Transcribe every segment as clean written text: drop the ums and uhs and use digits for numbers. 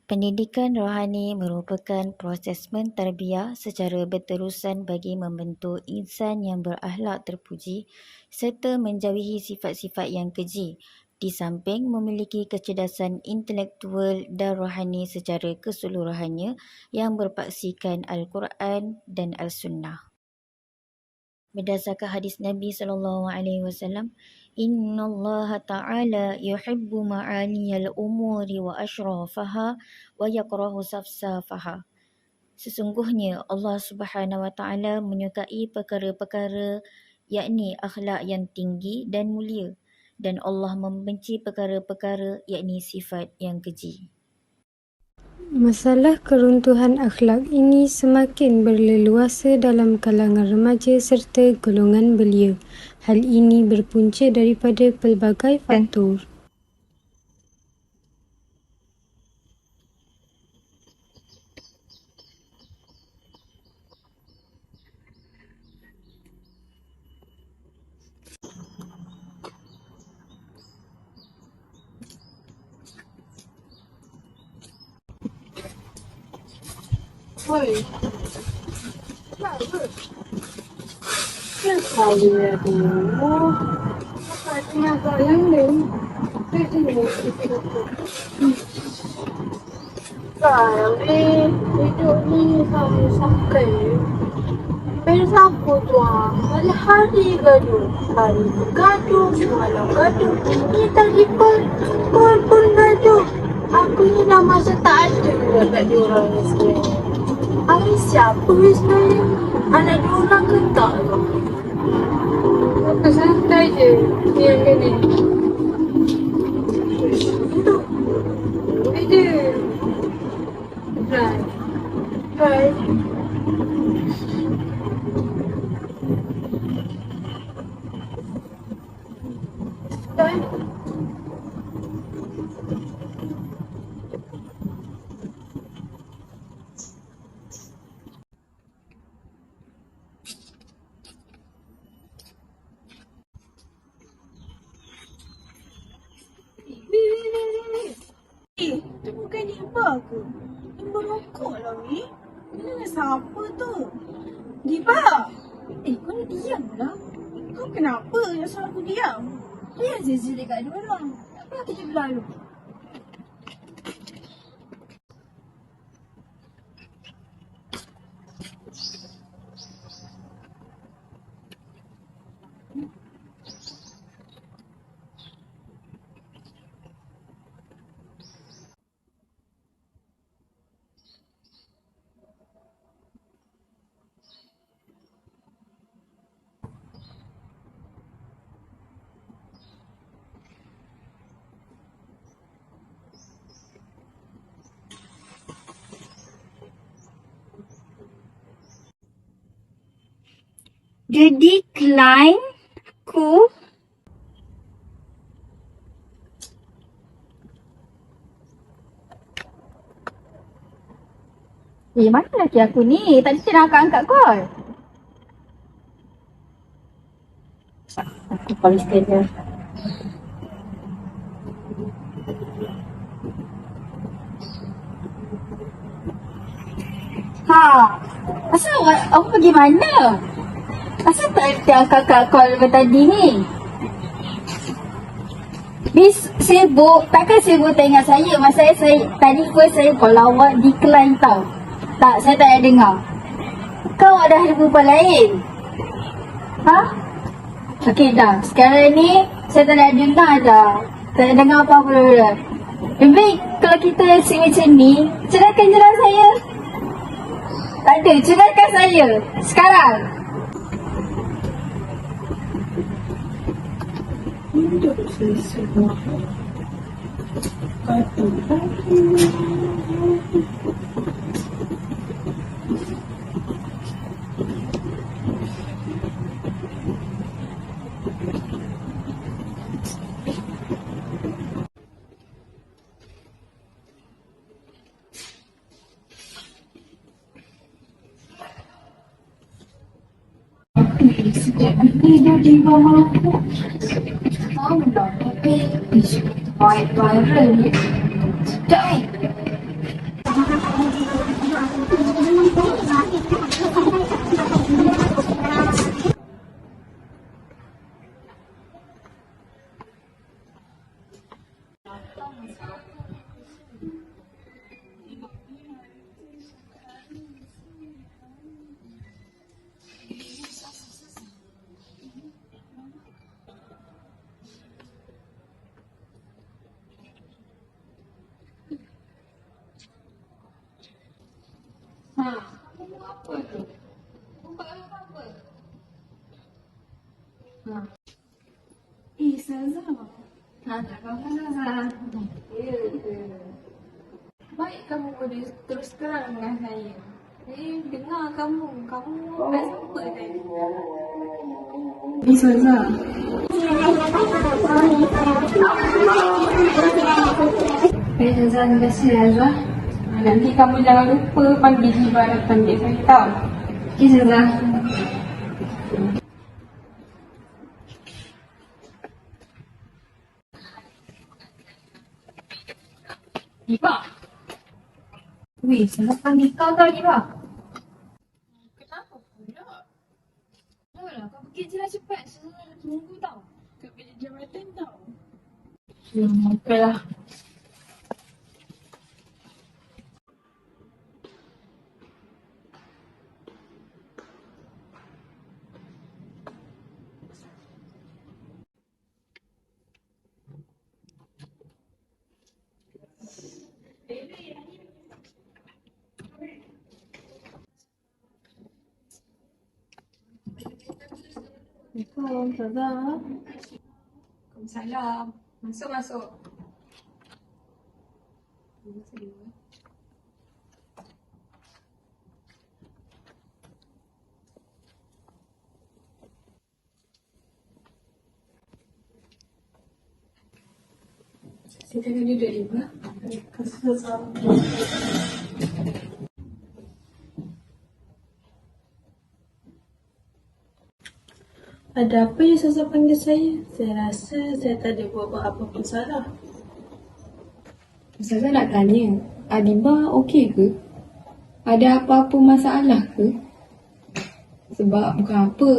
Pendidikan rohani merupakan proses mentarbiyah secara berterusan bagi membentuk insan yang berakhlak terpuji serta menjauhi sifat-sifat yang keji, di samping memiliki kecerdasan intelektual dan rohani secara keseluruhannya yang berpaksikan Al-Quran dan Al-Sunnah. Berdasarkan hadis Nabi SAW, Inna Allah Ta'ala yuhibbu ma'aliyal umuri wa ashrafaha wa yakrahu safsafaha. Sesungguhnya Allah Subhanahu Wa Ta'ala menyukai perkara-perkara yakni akhlak yang tinggi dan mulia, dan Allah membenci perkara-perkara yakni sifat yang keji. Masalah keruntuhan akhlak ini semakin berleluasa dalam kalangan remaja serta golongan belia. Hal ini berpunca daripada pelbagai faktor. Oi, kenapa saya tuh? Katanya agak yang lain. Kali hidup ni saya sakit. Bersama tuan, hari gaduh, hari gaduh, semalam gaduh. Ni tadi pun gaduh. Aku ni dah masa tak ada dekat diorang ni sebenarnya. Hari siapa sebenarnya? Anak diorang ke tak tu? Aku santai je, yang ni. Duduk. Boleh je. Right. Right. Right. Tu bukan Diva ke? Yang merokok lah, Mi. Ini dengan siapa tu? Diva! Kau ni diam lah. Kau kenapa yang suruh aku diam? Dia zizir dekat dia orang. Apa kita berlalu? The decline ku mana lelaki aku ni? Tadi saya nak angkat call. Aku call sikit je. Asal awak pergi mana? Asal tak angkat call tadi ni? Bis sibuk, takkan sibuk tak ingat saya. Masa saya tadi pun saya call awak decline tau. Tak, saya tak ada dengar. Kau ada hari perempuan lain? Okey dah, sekarang ni saya tak ada dengar dah. Tak ada dengar apa-apa dah. Lebih baik kalau kita asyik macam ni, ceraikan je lah saya. Tak ada, ceraikan saya. Sekarang. Sejak tidur di bawah aku. Tahu dah, tapi viral ni. Sekejap ni. Tak apa-apa Zazah. Ya ke? Baik kamu boleh terus terang dengan saya. Saya dengar kamu buat siapa tadi? Zazah. Zazah, terima kasih Zazah. Nanti kamu jangan lupa panggil Hibah datang dia saya tahu. Okey Zazah. Hibah. Weh, saya panggil kau tau Hibah. Kenapa pula? Ayolah, kau pergi je lah cepat. Saya nak tunggu tau. Kat bilik jabatan tau. Okeylah. Assalamualaikum, Zazah. Waalaikumsalam. Masuk. Silakan duduk Hibah. Ada apa ya Zazah panggil saya? Saya rasa saya tak ada buat apa pun salah. Zazah nak tanya, Adibah okey ke? Ada apa-apa masalah ke? Sebab bukan apa.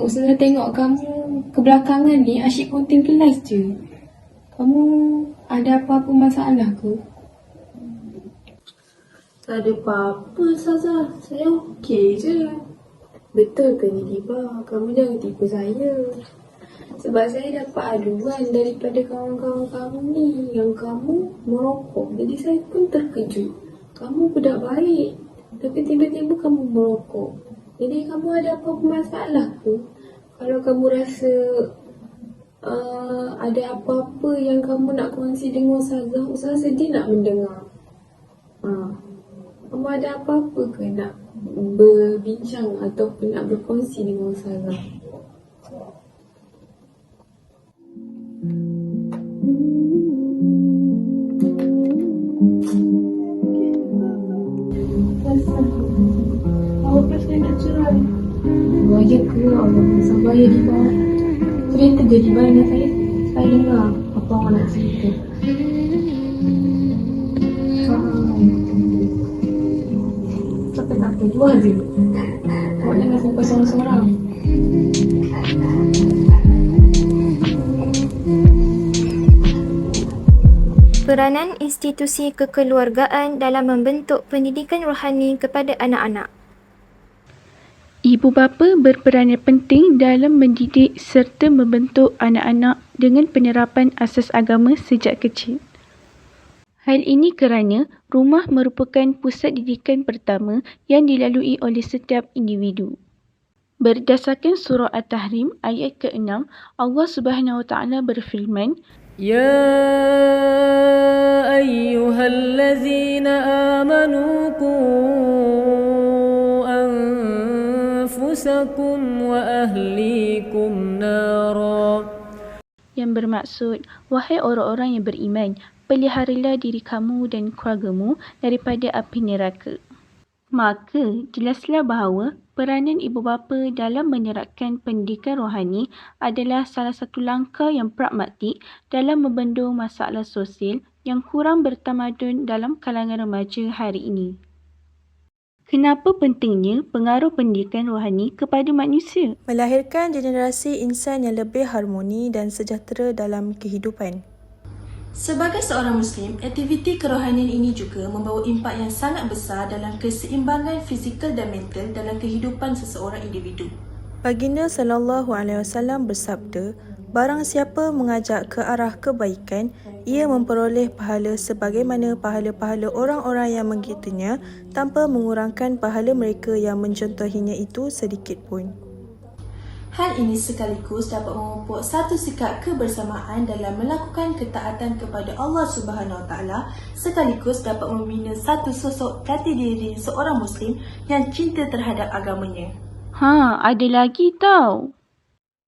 Ustazah tengok kamu kebelakangan ni asyik konten kelas je. Kamu ada apa-apa masalah ke? Tak ada apa-apa Zazah. Saya okey je. Betul ke ni Hibah? Kamu jangan tipu saya. Sebab saya dapat aduan daripada kawan-kawan kamu ni yang kamu merokok. Jadi saya pun terkejut. Kamu budak baik, tapi tiba-tiba kamu merokok. Jadi kamu ada apa-apa masalah ke? Kalau kamu rasa ada apa-apa yang kamu nak kongsi dengan Ustazah, Ustazah sedih nak mendengar. Kamu ada apa-apa ke nak berbincang ataupun nak berkongsi dengan Ustazah? Apa saya nak cerai? Ya ke? Allah sabar ya Hibah. Cerita je Hibah dengan saya. Saya dengar apa awak nak cerita. Tapi tak apa, jual je. Awak jangan sampai seorang-seorang. Peranan institusi kekeluargaan dalam membentuk pendidikan rohani kepada anak-anak. Ibu bapa berperanan penting dalam mendidik serta membentuk anak-anak dengan penerapan asas agama sejak kecil. Hal ini kerana rumah merupakan pusat didikan pertama yang dilalui oleh setiap individu. Berdasarkan surah At-Tahrim ayat ke-6, Allah Subhanahu Wa Taala berfirman, يا أيها الذين آمنوا قوا أنفسكم وأهليكم نارا yang bermaksud, wahai orang-orang yang beriman, peliharalah diri kamu dan keluargamu daripada api neraka. Maka, jelaslah bahawa peranan ibu bapa dalam menerapkan pendidikan rohani adalah salah satu langkah yang pragmatik dalam membendung masalah sosial yang kurang bertamadun dalam kalangan remaja hari ini. Kenapa pentingnya pengaruh pendidikan rohani kepada manusia? Melahirkan generasi insan yang lebih harmoni dan sejahtera dalam kehidupan. Sebagai seorang Muslim, aktiviti kerohanian ini juga membawa impak yang sangat besar dalam keseimbangan fizikal dan mental dalam kehidupan seseorang individu. Baginda SAW bersabda, barang siapa mengajak ke arah kebaikan, ia memperoleh pahala sebagaimana pahala-pahala orang-orang yang mengikutinya tanpa mengurangkan pahala mereka yang mencontohinya itu sedikit pun. Hal ini sekaligus dapat memupuk satu sikap kebersamaan dalam melakukan ketaatan kepada Allah Subhanahu Wa Taala, sekaligus dapat membina satu sosok jati diri seorang Muslim yang cinta terhadap agamanya. Ada lagi tau.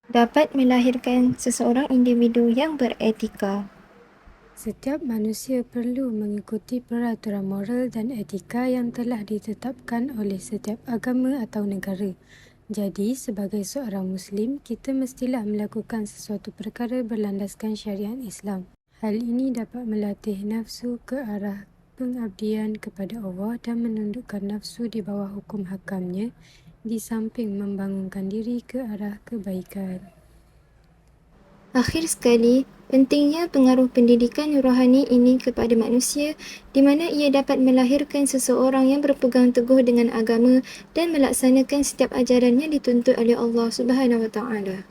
Dapat melahirkan seseorang individu yang beretika. Setiap manusia perlu mengikuti peraturan moral dan etika yang telah ditetapkan oleh setiap agama atau negara. Jadi, sebagai seorang Muslim, kita mestilah melakukan sesuatu perkara berlandaskan syariat Islam. Hal ini dapat melatih nafsu ke arah pengabdian kepada Allah dan menundukkan nafsu di bawah hukum hakamnya, di samping membangunkan diri ke arah kebaikan. Akhir sekali, pentingnya pengaruh pendidikan rohani ini kepada manusia di mana ia dapat melahirkan seseorang yang berpegang teguh dengan agama dan melaksanakan setiap ajaran yang dituntut oleh Allah Subhanahu Wa Taala.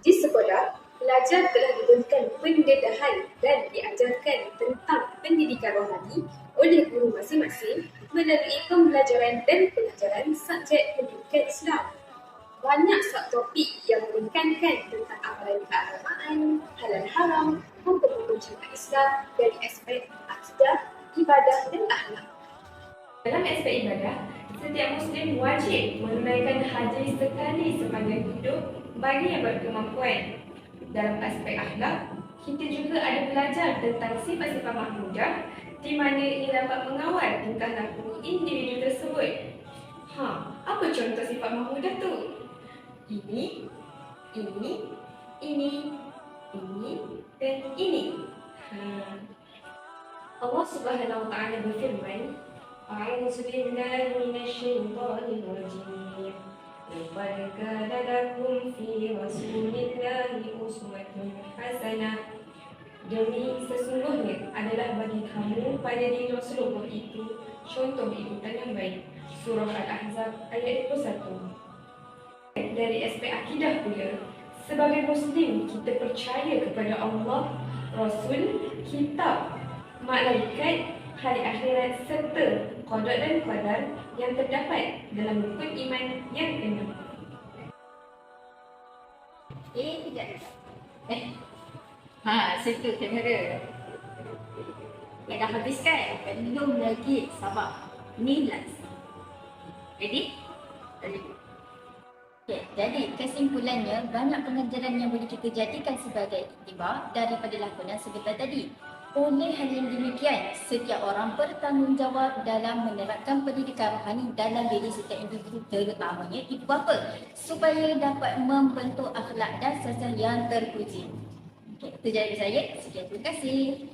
Di sekolah, pelajar telah diberikan pendedahan dan diajarkan tentang pendidikan rohani oleh guru masing-masing melalui pembelajaran dan pelajaran subjek pendidikan Islam. Banyak subtopik yang menekankan tentang amalan keagamaan, halal haram, hukum-hukum syariat Islam dari aspek akidah, ibadah dan akhlak. Dalam aspek ibadah, setiap Muslim wajib menunaikan haji sekali sepanjang hidup bagi yang berkemampuan. Dalam aspek akhlak, kita juga ada belajar tentang sifat-sifat mahmudah di mana ia dapat mengawal tingkah laku individu tersebut. Apa contoh sifat mahmudah tu? Ini, dan ini. Allah Subhanahu Wa Taala berfirman, A'udzu billahi minasyaitonir rajim. Laqad kana lakum fi Rasulillahi uswatun hasanah. Demi sesungguhnya adalah bagi kamu pada diri Rasulullah itu contoh ikutan yang baik. Surah Al-Ahzab ayat 21. Dari aspek akidah pula, sebagai Muslim kita percaya kepada Allah, Rasul, kitab, malaikat, hari akhirat serta qada dan qadar yang terdapat dalam rukun iman yang enam. Situ kamera. Dah habis kan? Belum lagi. Sabar. Ni last. Ready? Jadi kesimpulannya, banyak pengajaran yang boleh kita jadikan sebagai iktibar daripada lakonan sebentar tadi. Oleh hal yang demikian, setiap orang bertanggungjawab dalam menerapkan pendidikan rohani dalam diri setiap individu, terutamanya ibu bapa, supaya dapat membentuk akhlak dan sosial yang terpuji. Itu dari saya. Sekian, terima kasih.